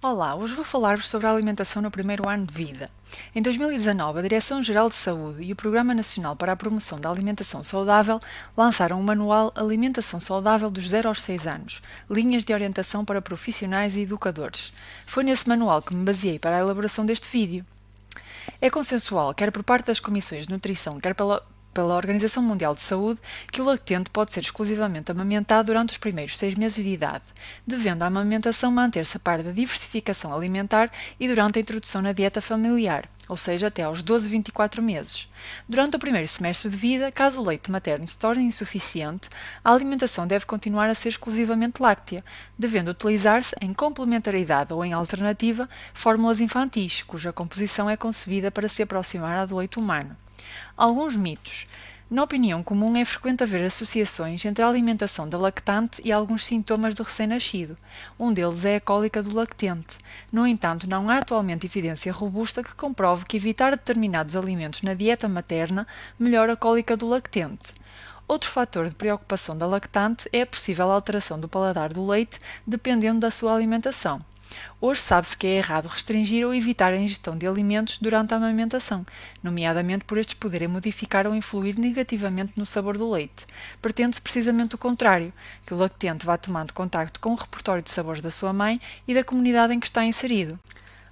Olá, hoje vou falar-vos sobre a alimentação no primeiro ano de vida. Em 2019, a Direção-Geral de Saúde e o Programa Nacional para a Promoção da Alimentação Saudável lançaram o manual Alimentação Saudável dos 0 aos 6 anos, linhas de orientação para profissionais e educadores. Foi nesse manual que me baseei para a elaboração deste vídeo. É consensual, quer por parte das comissões de nutrição, quer pela Organização Mundial de Saúde, que o lactente pode ser exclusivamente amamentado durante os primeiros 6 meses de idade, devendo a amamentação manter-se a par da diversificação alimentar e durante a introdução na dieta familiar, ou seja, até aos 12-24 meses. Durante o primeiro semestre de vida, caso o leite materno se torne insuficiente, a alimentação deve continuar a ser exclusivamente láctea, devendo utilizar-se em complementaridade ou em alternativa fórmulas infantis, cuja composição é concebida para se aproximar à do leite humano. Alguns mitos. Na opinião comum, é frequente haver associações entre a alimentação da lactante e alguns sintomas do recém-nascido. Um deles é a cólica do lactente. No entanto, não há atualmente evidência robusta que comprove que evitar determinados alimentos na dieta materna melhora a cólica do lactente. Outro fator de preocupação da lactante é a possível alteração do paladar do leite dependendo da sua alimentação. Hoje sabe-se que é errado restringir ou evitar a ingestão de alimentos durante a amamentação, nomeadamente por estes poderem modificar ou influir negativamente no sabor do leite. Pretende-se precisamente o contrário, que o lactente vá tomando contacto com o repertório de sabores da sua mãe e da comunidade em que está inserido.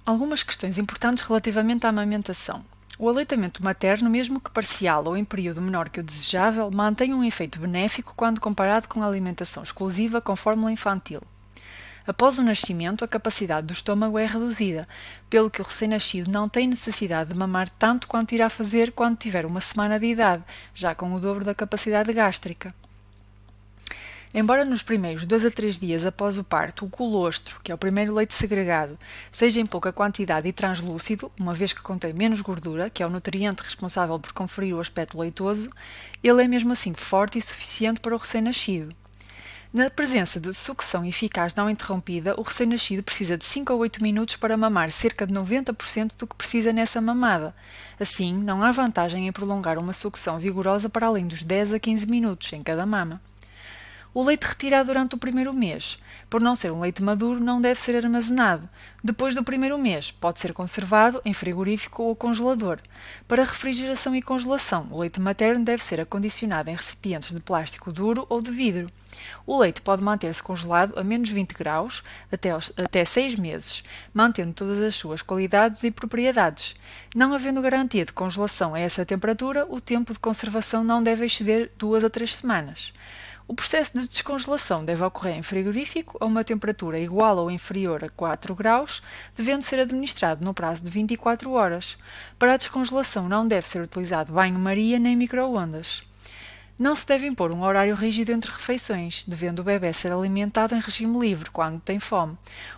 Algumas questões importantes relativamente à amamentação. O aleitamento materno, mesmo que parcial ou em período menor que o desejável, mantém um efeito benéfico quando comparado com a alimentação exclusiva com fórmula infantil. Após o nascimento, a capacidade do estômago é reduzida, pelo que o recém-nascido não tem necessidade de mamar tanto quanto irá fazer quando tiver uma semana de idade, já com o dobro da capacidade gástrica. Embora nos primeiros 2 a 3 dias após o parto o colostro, que é o primeiro leite segregado, seja em pouca quantidade e translúcido, uma vez que contém menos gordura, que é o nutriente responsável por conferir o aspecto leitoso, ele é mesmo assim forte e suficiente para o recém-nascido. Na presença de sucção eficaz não interrompida, o recém-nascido precisa de 5 a 8 minutos para mamar cerca de 90% do que precisa nessa mamada. Assim, não há vantagem em prolongar uma sucção vigorosa para além dos 10 a 15 minutos em cada mama. O leite retirado durante o primeiro mês, por não ser um leite maduro, não deve ser armazenado. Depois do primeiro mês, pode ser conservado em frigorífico ou congelador. Para refrigeração e congelação, o leite materno deve ser acondicionado em recipientes de plástico duro ou de vidro. O leite pode manter-se congelado a menos 20 graus até 6 meses, mantendo todas as suas qualidades e propriedades. Não havendo garantia de congelação a essa temperatura, o tempo de conservação não deve exceder 2 a 3 semanas. O processo de descongelação deve ocorrer em frigorífico a uma temperatura igual ou inferior a 4 graus, devendo ser administrado no prazo de 24 horas. Para a descongelação não deve ser utilizado banho-maria nem micro-ondas. Não se deve impor um horário rígido entre refeições, devendo o bebê ser alimentado em regime livre quando tem fome.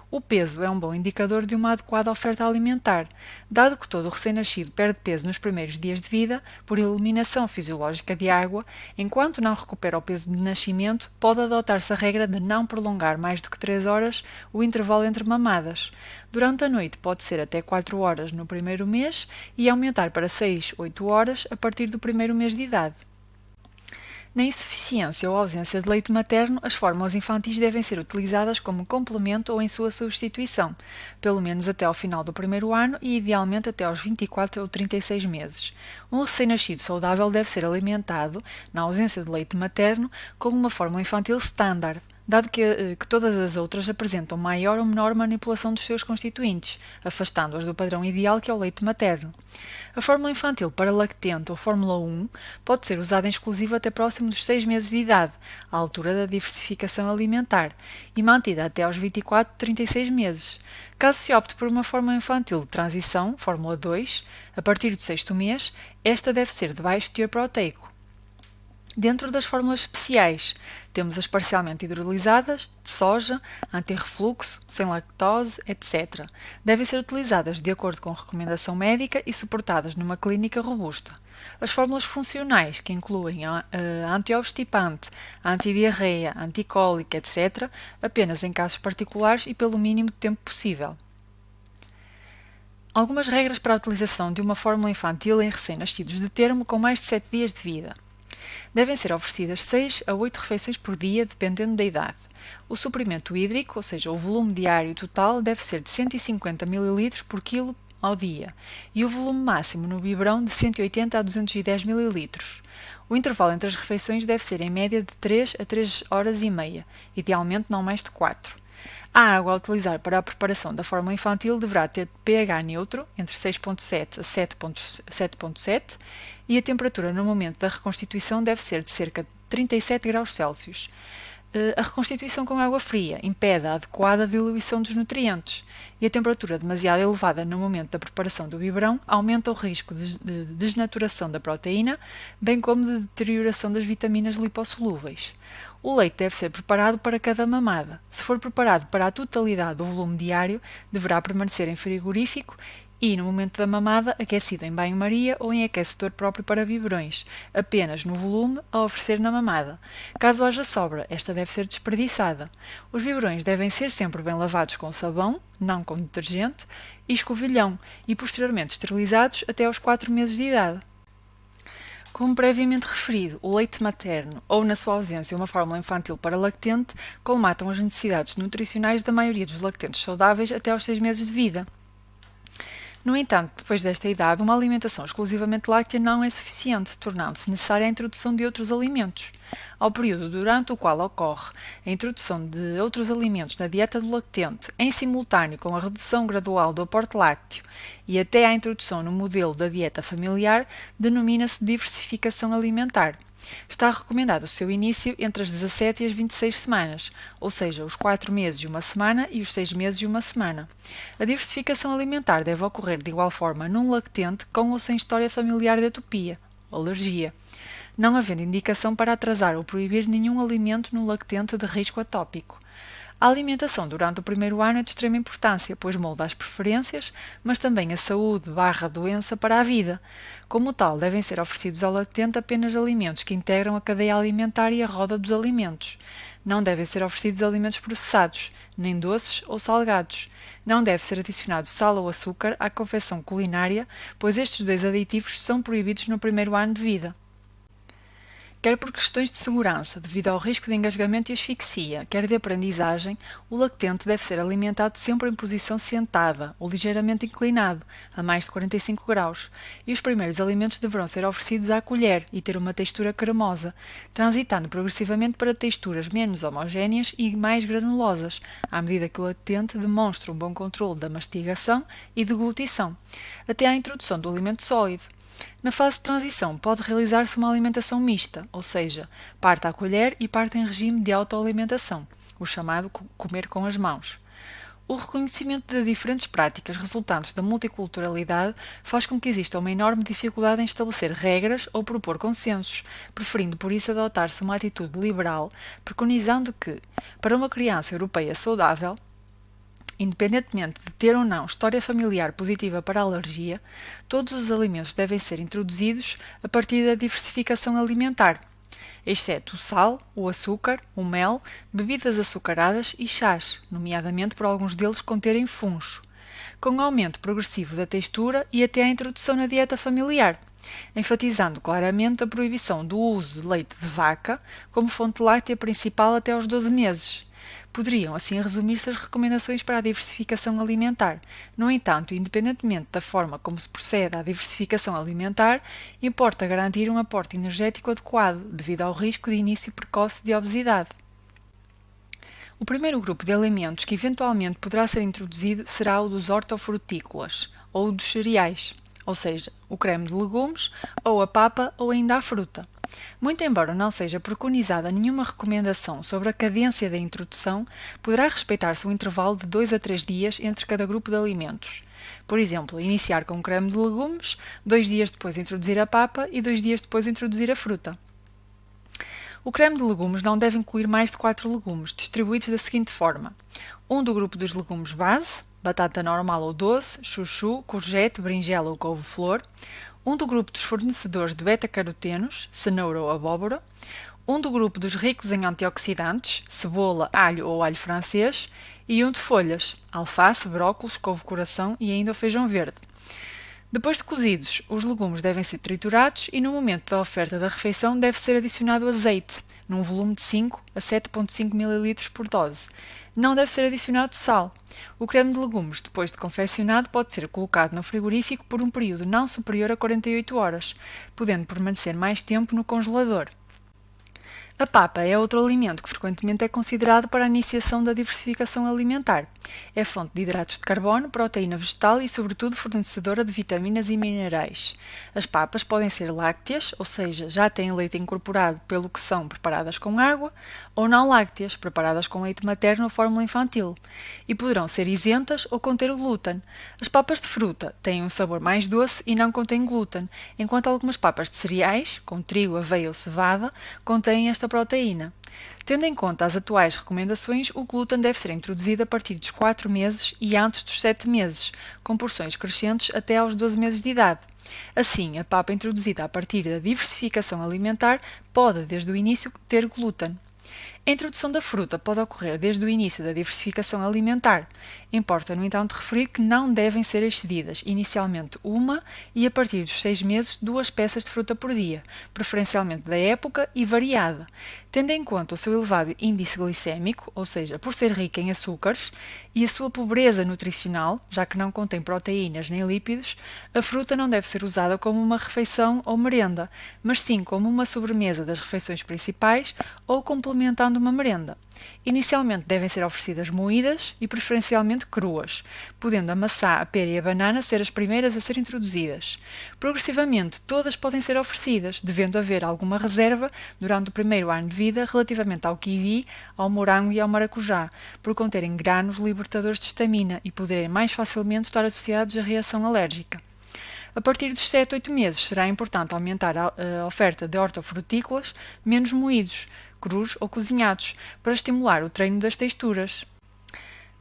O peso é um bom indicador de uma adequada oferta alimentar, dado que todo o recém-nascido perde peso nos primeiros dias de vida por eliminação fisiológica de água, enquanto não recupera o peso de nascimento, pode adotar-se a regra de não prolongar mais do que 3 horas o intervalo entre mamadas. Durante a noite pode ser até 4 horas no primeiro mês e aumentar para 6-8 horas a partir do primeiro mês de idade. Na insuficiência ou ausência de leite materno, as fórmulas infantis devem ser utilizadas como complemento ou em sua substituição, pelo menos até ao final do primeiro ano e idealmente até aos 24 ou 36 meses. Um recém-nascido saudável deve ser alimentado, na ausência de leite materno, com uma fórmula infantil standard, dado que todas as outras apresentam maior ou menor manipulação dos seus constituintes, afastando-as do padrão ideal que é o leite materno. A fórmula infantil para lactente ou Fórmula 1 pode ser usada em exclusivo até próximo dos 6 meses de idade, à altura da diversificação alimentar, e mantida até aos 24-36 meses. Caso se opte por uma fórmula infantil de transição, Fórmula 2, a partir do 6º mês, esta deve ser de baixo teor proteico. Dentro das fórmulas especiais, temos as parcialmente hidrolisadas, de soja, anti-refluxo, sem lactose, etc. Devem ser utilizadas de acordo com recomendação médica e suportadas numa clínica robusta. As fórmulas funcionais, que incluem a antiobstipante, a antidiarreia, anticólica, etc., apenas em casos particulares e pelo mínimo de tempo possível. Algumas regras para a utilização de uma fórmula infantil em recém-nascidos de termo com mais de 7 dias de vida. Devem ser oferecidas 6 a 8 refeições por dia, dependendo da idade. O suprimento hídrico, ou seja, o volume diário total, deve ser de 150 ml por quilo ao dia e o volume máximo no biberão de 180 a 210 ml. O intervalo entre as refeições deve ser em média de 3 a 3 horas e meia, idealmente não mais de 4. A água a utilizar para a preparação da fórmula infantil deverá ter pH neutro, entre 6,7 a 7,7, e a temperatura no momento da reconstituição deve ser de cerca de 37 graus Celsius. A reconstituição com água fria impede a adequada diluição dos nutrientes e a temperatura demasiado elevada no momento da preparação do biberão aumenta o risco de desnaturação da proteína, bem como de deterioração das vitaminas lipossolúveis. O leite deve ser preparado para cada mamada. Se for preparado para a totalidade do volume diário, deverá permanecer em frigorífico e, no momento da mamada, aquecido em banho-maria ou em aquecedor próprio para biberões, apenas no volume a oferecer na mamada. Caso haja sobra, esta deve ser desperdiçada. Os biberões devem ser sempre bem lavados com sabão, não com detergente, e escovilhão, e posteriormente esterilizados até aos 4 meses de idade. Como previamente referido, o leite materno ou, na sua ausência, uma fórmula infantil para lactente colmatam as necessidades nutricionais da maioria dos lactentes saudáveis até aos 6 meses de vida. No entanto, depois desta idade, uma alimentação exclusivamente láctea não é suficiente, tornando-se necessária a introdução de outros alimentos. Ao período durante o qual ocorre a introdução de outros alimentos na dieta do lactente, em simultâneo com a redução gradual do aporte lácteo e até à introdução no modelo da dieta familiar, denomina-se diversificação alimentar. Está recomendado o seu início entre as 17 e as 26 semanas, ou seja, os 4 meses e uma semana e os 6 meses e uma semana. A diversificação alimentar deve ocorrer de igual forma num lactente com ou sem história familiar de atopia, alergia, não havendo indicação para atrasar ou proibir nenhum alimento no lactente de risco atópico. A alimentação durante o primeiro ano é de extrema importância, pois molda as preferências, mas também a saúde/doença para a vida. Como tal, devem ser oferecidos ao lactente apenas alimentos que integram a cadeia alimentar e a roda dos alimentos. Não devem ser oferecidos alimentos processados, nem doces ou salgados. Não deve ser adicionado sal ou açúcar à confecção culinária, pois estes dois aditivos são proibidos no primeiro ano de vida. Quer por questões de segurança, devido ao risco de engasgamento e asfixia, quer de aprendizagem, o lactente deve ser alimentado sempre em posição sentada ou ligeiramente inclinado, a mais de 45 graus, e os primeiros alimentos deverão ser oferecidos à colher e ter uma textura cremosa, transitando progressivamente para texturas menos homogéneas e mais granulosas, à medida que o lactente demonstra um bom controle da mastigação e deglutição, até à introdução do alimento sólido. Na fase de transição, pode realizar-se uma alimentação mista, ou seja, parte à colher e parte em regime de autoalimentação, o chamado comer com as mãos. O reconhecimento de diferentes práticas resultantes da multiculturalidade faz com que exista uma enorme dificuldade em estabelecer regras ou propor consensos, preferindo por isso adotar-se uma atitude liberal, preconizando que, para uma criança europeia saudável, independentemente de ter ou não história familiar positiva para a alergia, todos os alimentos devem ser introduzidos a partir da diversificação alimentar, exceto o sal, o açúcar, o mel, bebidas açucaradas e chás, nomeadamente por alguns deles conterem funcho, com aumento progressivo da textura e até à introdução na dieta familiar, enfatizando claramente a proibição do uso de leite de vaca como fonte láctea principal até aos 12 meses. Poderiam assim resumir-se as recomendações para a diversificação alimentar. No entanto, independentemente da forma como se procede à diversificação alimentar, importa garantir um aporte energético adequado, devido ao risco de início precoce de obesidade. O primeiro grupo de alimentos que eventualmente poderá ser introduzido será o dos hortofrutícolas, ou dos cereais, ou seja, o creme de legumes, ou a papa, ou ainda a fruta. Muito embora não seja preconizada nenhuma recomendação sobre a cadência da introdução, poderá respeitar-se um intervalo de 2 a 3 dias entre cada grupo de alimentos. Por exemplo, iniciar com o creme de legumes, 2 dias depois introduzir a papa e 2 dias depois introduzir a fruta. O creme de legumes não deve incluir mais de 4 legumes, distribuídos da seguinte forma: um do grupo dos legumes base, batata normal ou doce, chuchu, courgette, berinjela ou couve-flor, um do grupo dos fornecedores de beta-carotenos, cenoura ou abóbora, um do grupo dos ricos em antioxidantes, cebola, alho ou alho francês, e um de folhas, alface, brócolos, couve-coração e ainda o feijão verde. Depois de cozidos, os legumes devem ser triturados e no momento da oferta da refeição deve ser adicionado azeite, num volume de 5 a 7,5 ml por dose. Não deve ser adicionado sal. O creme de legumes, depois de confeccionado, pode ser colocado no frigorífico por um período não superior a 48 horas, podendo permanecer mais tempo no congelador. A papa é outro alimento que frequentemente é considerado para a iniciação da diversificação alimentar. É fonte de hidratos de carbono, proteína vegetal e, sobretudo, fornecedora de vitaminas e minerais. As papas podem ser lácteas, ou seja, já têm leite incorporado pelo que são preparadas com água, ou não lácteas, preparadas com leite materno ou fórmula infantil, e poderão ser isentas ou conter glúten. As papas de fruta têm um sabor mais doce e não contêm glúten, enquanto algumas papas de cereais, com trigo, aveia ou cevada, contêm esta proteína. Tendo em conta as atuais recomendações, o glúten deve ser introduzido a partir dos 4 meses e antes dos 7 meses, com porções crescentes até aos 12 meses de idade. Assim, a papa introduzida a partir da diversificação alimentar pode, desde o início, ter glúten. A introdução da fruta pode ocorrer desde o início da diversificação alimentar. Importa, no entanto, referir que não devem ser excedidas inicialmente uma e, a partir dos 6 meses, 2 peças de fruta por dia, preferencialmente da época e variada. Tendo em conta o seu elevado índice glicémico, ou seja, por ser rica em açúcares, e a sua pobreza nutricional, já que não contém proteínas nem lípidos, a fruta não deve ser usada como uma refeição ou merenda, mas sim como uma sobremesa das refeições principais ou complementando uma merenda. Inicialmente devem ser oferecidas moídas e preferencialmente cruas, podendo a maçã, a pera e a banana ser as primeiras a ser introduzidas. Progressivamente, todas podem ser oferecidas, devendo haver alguma reserva durante o primeiro ano de vida relativamente ao kiwi, ao morango e ao maracujá, por conterem granos libertadores de histamina e poderem mais facilmente estar associados à reação alérgica. A partir dos 7 a 8 meses será importante aumentar a oferta de hortofrutícolas menos moídos, crus ou cozinhados, para estimular o treino das texturas.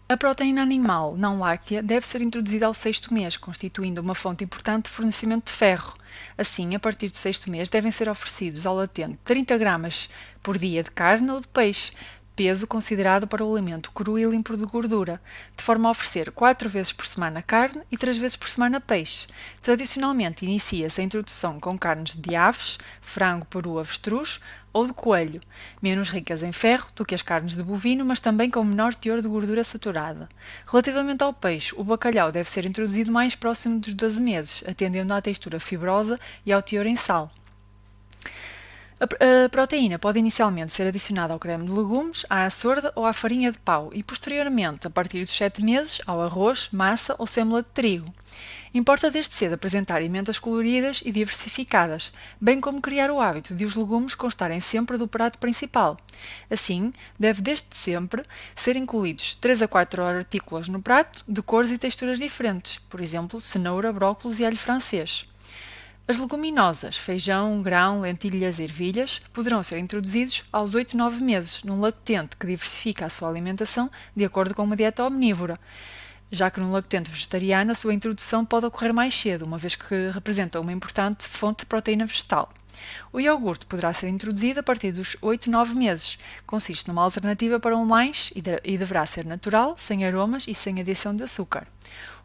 A proteína animal não láctea deve ser introduzida ao 6º mês, constituindo uma fonte importante de fornecimento de ferro. Assim, a partir do 6º mês devem ser oferecidos ao latente 30 gramas por dia de carne ou de peixe, peso considerado para o alimento cru e limpo de gordura, de forma a oferecer 4 vezes por semana carne e 3 vezes por semana peixe. Tradicionalmente inicia-se a introdução com carnes de aves, frango, peru, avestruz ou de coelho, menos ricas em ferro do que as carnes de bovino, mas também com menor teor de gordura saturada. Relativamente ao peixe, o bacalhau deve ser introduzido mais próximo dos 12 meses, atendendo à textura fibrosa e ao teor em sal. A proteína pode inicialmente ser adicionada ao creme de legumes, à açorda ou à farinha de pau e, posteriormente, a partir dos 7 meses, ao arroz, massa ou sêmola de trigo. Importa desde cedo apresentar emendas coloridas e diversificadas, bem como criar o hábito de os legumes constarem sempre do prato principal. Assim, deve desde sempre ser incluídos 3 a 4 artículos no prato de cores e texturas diferentes, por exemplo, cenoura, brócolos e alho francês. As leguminosas, feijão, grão, lentilhas e ervilhas, poderão ser introduzidos aos 8 a 9 meses, num lactente que diversifica a sua alimentação de acordo com uma dieta omnívora, já que no lactente vegetariano a sua introdução pode ocorrer mais cedo, uma vez que representa uma importante fonte de proteína vegetal. O iogurte poderá ser introduzido a partir dos 8 a 9 meses. Consiste numa alternativa para um lanche e deverá ser natural, sem aromas e sem adição de açúcar.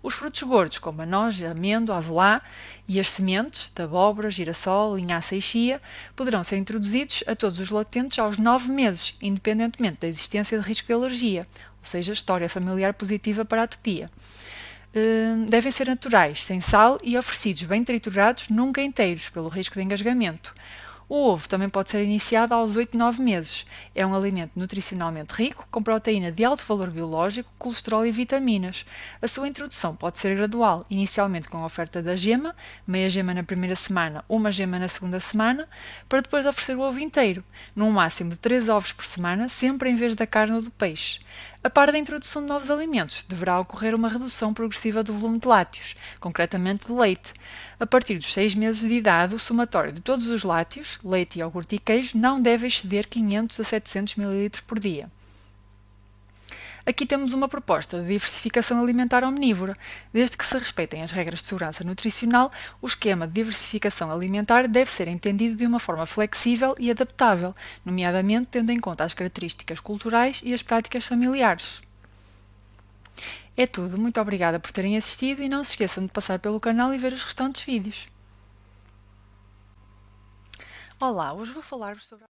Os frutos gordos, como a noz, a amêndoa, a avelã e as sementes de abóbora, girassol, linhaça e chia, poderão ser introduzidos a todos os lactentes aos 9 meses, independentemente da existência de risco de alergia, ou seja, história familiar positiva para a atopia. Devem ser naturais, sem sal e oferecidos bem triturados, nunca inteiros, pelo risco de engasgamento. O ovo também pode ser iniciado aos 8 a 9 meses. É um alimento nutricionalmente rico, com proteína de alto valor biológico, colesterol e vitaminas. A sua introdução pode ser gradual, inicialmente com a oferta da gema, meia gema na primeira semana, uma gema na segunda semana, para depois oferecer o ovo inteiro, num máximo de 3 ovos por semana, sempre em vez da carne ou do peixe. A par da introdução de novos alimentos, deverá ocorrer uma redução progressiva do volume de lácteos, concretamente de leite. A partir dos 6 meses de idade, o somatório de todos os lácteos, leite, iogurte e queijo, não deve exceder 500 a 700 ml por dia. Aqui temos uma proposta de diversificação alimentar omnívora. Desde que se respeitem as regras de segurança nutricional, o esquema de diversificação alimentar deve ser entendido de uma forma flexível e adaptável, nomeadamente tendo em conta as características culturais e as práticas familiares. É tudo, muito obrigada por terem assistido e não se esqueçam de passar pelo canal e ver os restantes vídeos. Olá, hoje vou falar-vos sobre